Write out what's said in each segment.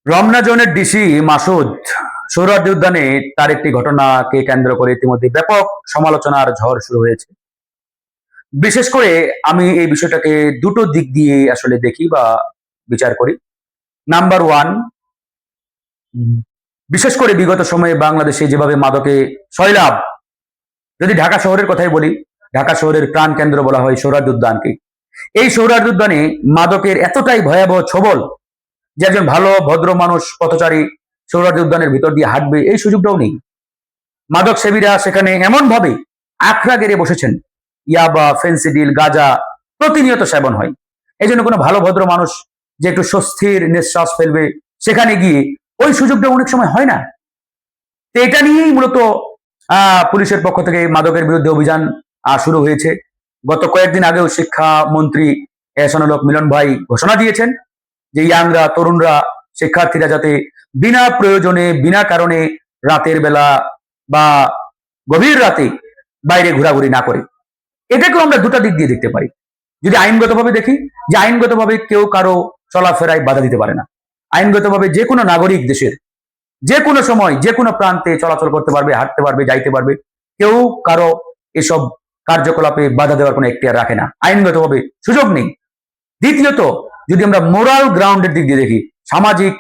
রমনা জোনের ডিসি মাসুদ সোহরাওয়ার্দী উদ্যানে তার একটি ঘটনাকে কেন্দ্র করে ইতিমধ্যে ব্যাপক সমালোচনার ঝড় শুরু হয়েছে। বিশেষ করে আমি এই বিষয়টাকে দুটো দিক দিয়ে আসলে দেখি বা বিচার করি। নাম্বার ওয়ান, বিশেষ করে বিগত সময়ে বাংলাদেশে যেভাবে মাদকে সয়লাব, যদি ঢাকা শহরের কথাই বলি, ঢাকা শহরের প্রাণ কেন্দ্র বলা হয় সোহরাওয়ার্দী উদ্যানকে। এই সোহরাওয়ার্দী উদ্যানে মাদকের এতটাই ভয়াবহ ছবল যে একজন ভালো ভদ্র মানুষ পথচারী সোহরাওয়ার্দী উদ্যানের ভিতর দিয়ে হাঁটবে এই সুযোগটাও নেই। মাদক সেবীরা সেখানে এমন ভাবে আখড়া গেড়ে বসেছেন, ইয়াবা, ফেন্সিডিল, গাঁজা প্রতিনিয়ত সেবন হয়। এই জন্য কোনো ভালো ভদ্র মানুষ যে একটু স্বস্তির নিঃশ্বাস ফেলবে সেখানে গিয়ে ওই সুযোগটা অনেক সময় হয় না। তো এটা নিয়েই মূলত পুলিশের পক্ষ থেকে মাদকের বিরুদ্ধে অভিযান শুরু হয়েছে। গত কয়েকদিন আগেও শিক্ষামন্ত্রী এহসানুল হক মিলন ভাই ঘোষণা দিয়েছেন যে ইয়াংরা, তরুণরা, শিক্ষার্থীরা যাতে বিনা প্রয়োজনে, বিনা কারণে রাতের বেলা বা গভীর রাতে বাইরে ঘোরাঘুরি না করে। এটাকেও আমরা দুটা দিক দিয়ে দেখতে পারি। যদি আইনগতভাবে দেখি, যে আইনগতভাবে কেউ কারো চলাফেরায় বাধা দিতে পারে না। আইনগতভাবে যে কোনো নাগরিক দেশের যে কোনো সময় যে কোনো প্রান্তে চলাচল করতে পারবে, হাঁটতে পারবে, যাইতে পারবে। কেউ কারো এসব কার্যকলাপে বাধা দেওয়ার কোনো এখতিয়ার রাখে না, আইনগতভাবে সুযোগ নেই। দ্বিতীয়ত, যদি আমরা মোরাল গ্রাউন্ডের দিক দিয়ে দেখি, সামাজিক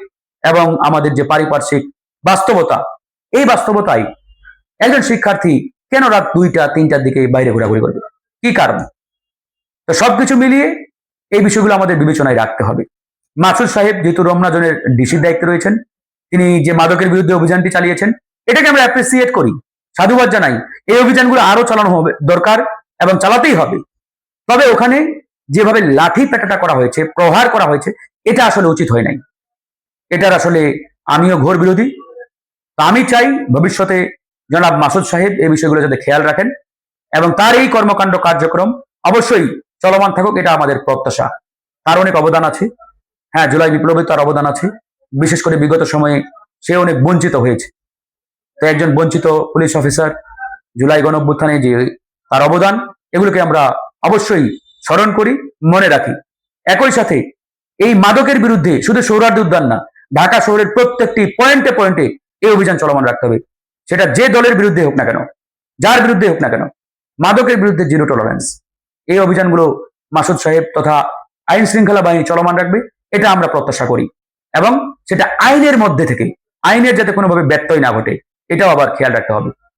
এবং আমাদের যে পারিপার্শ্বিক বাস্তবতা, এই বাস্তবতায় একজন শিক্ষার্থী কেন রাত 2টা 3টার দিকে বাইরে ঘোরাঘুরি করবে? কি কারণ? তো সবকিছু মিলিয়ে এই বিষয়গুলো আমাদের বিবেচনায় রাখতে হবে। মাসুদ সাহেব যেহেতু রমনা জোনের ডিসির দায়িত্বে রয়েছেন, তিনি যে মাদকের বিরুদ্ধে অভিযানটি চালিয়েছেন, এটাকে আমরা অ্যাপ্রিসিয়েট করি, সাধুবাদ জানাই। এই অভিযানগুলো আরো চালানো হবে দরকার এবং চালাতেই হবে। তবে ওখানে যেভাবে লাঠি পেটাটা করা হয়েছে, প্রহার করা হয়েছে, এটা আসলে উচিত হয় নাই। এটার আসলে আমিও ঘোর বিরোধী। তো আমি চাই ভবিষ্যতে জনাব মাসুদ সাহেব এই বিষয়গুলো যাতে খেয়াল রাখেন এবং তার এই কর্মকাণ্ড কার্যক্রম অবশ্যই চলমান থাকুক, এটা আমাদের প্রত্যাশা। তার অনেক অবদান আছে। হ্যাঁ, জুলাই বিপ্লবে তার অবদান আছে। বিশেষ করে বিগত সময়ে সে অনেক বঞ্চিত হয়েছে। তো একজন বঞ্চিত পুলিশ অফিসার, জুলাই গণঅভ্যুত্থানে যে তার অবদান, এগুলোকে আমরা অবশ্যই স্মরণ করি, মনে রাখি। একই সাথে এই মাদকের বিরুদ্ধে শুধু সোহরাওয়ার্দী উদ্যান না, ঢাকা শহরের প্রত্যেকটি পয়েন্টে পয়েন্টে এই অভিযান চলমান রাখতে হবে। সেটা যে দলের বিরুদ্ধে হোক না কেন, যার বিরুদ্ধে হোক না কেন, মাদকের বিরুদ্ধে জিরো টলারেন্স। এই অভিযানগুলো মাসুদ সাহেব তথা আইন শৃঙ্খলা বাহিনী চলমান রাখবে, এটা আমরা প্রত্যাশা করি। এবং সেটা আইনের মধ্যে থেকে, আইনের যাতে কোনোভাবে ব্যত্যয় না ঘটে, এটাও আবার খেয়াল রাখতে হবে।